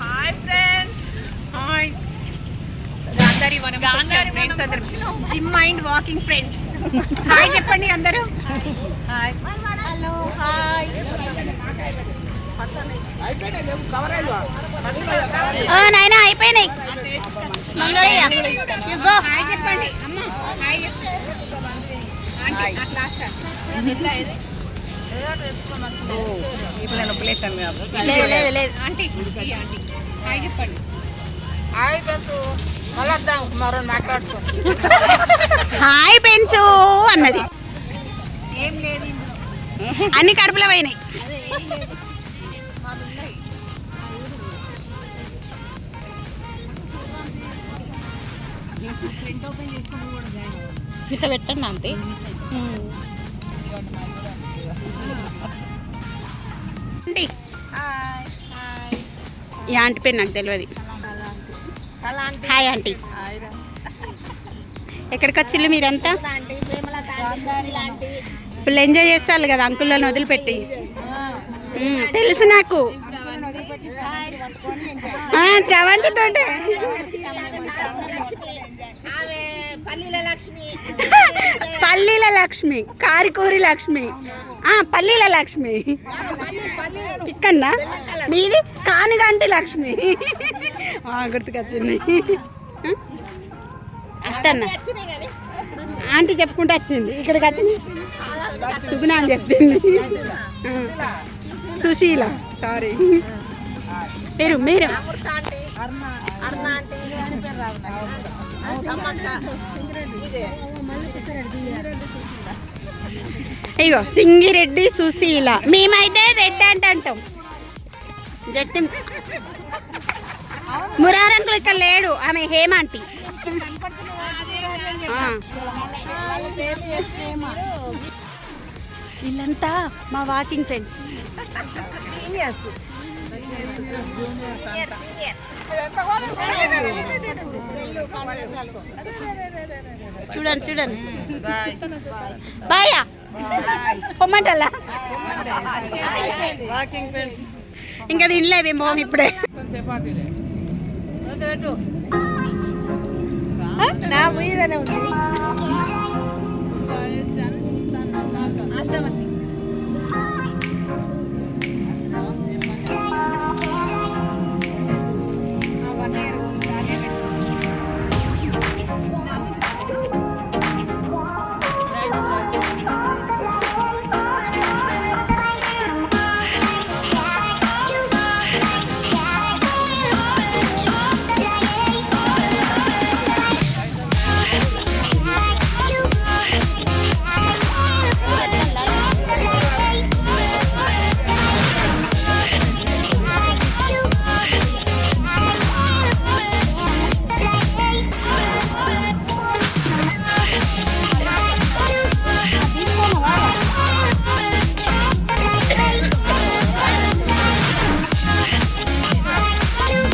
Hi friends. Hi gym mind walking friends. Hi చెప్పండి అందరూ. Hi. Hello. Hi. నాయనా అయిపోయినాయి. హాయ్ చెప్పండి అమ్మ. హాయ్ లేదు లేదు లేదు. ఆంటీ హాయ్ చెప్పండి. హాయ్ పెంచు మళ్ళీ వద్దాం మరో మాట్లాడుకో. హాయ్ పెంచు అన్నది. ఏం లేదు అన్ని కడుపులో పోయినాయి. ఇట్లా పెట్టండి ఆంటీ. ఈ ఆంటీ పేరు నాకు తెలియదు. Hi aunty. ఎక్కడికి వచ్చిళ్ళు మీరంతా? ఫుల్ ఎంజాయ్ చేస్తారు కదా అంకుల్ని వదిలిపెట్టి. తెలుసు నాకు. శ్రవంతి తోటే పల్లీల లక్ష్మి, కారికూరి లక్ష్మి, పల్లీల లక్ష్మి. ఇక్కడనా మీది? కానుగంటి లక్ష్మి. గుర్తుకొచ్చింది. అట్టన్నా ఆంటీ చెప్పుకుంటూ వచ్చింది. ఇక్కడికి వచ్చింది సుగుణ అని చెప్పింది. సుశీల సారీ. మీరు మీరు ఇగో సింగిరెడ్డి సుశీల. మేమైతే రెడ్ అంటే అంటాం. జట్టి మురారంకులు ఇక్కడ లేడు. ఆమె హేమాంటి. వీళ్ళంతా మా వాకింగ్ ఫ్రెండ్స్. చూడండి చూడండి. బాయా పొమ్మంటల్లా. ఇంకా తినలేవేం పోం ఇప్పుడే. నా మీదనే ఉంది.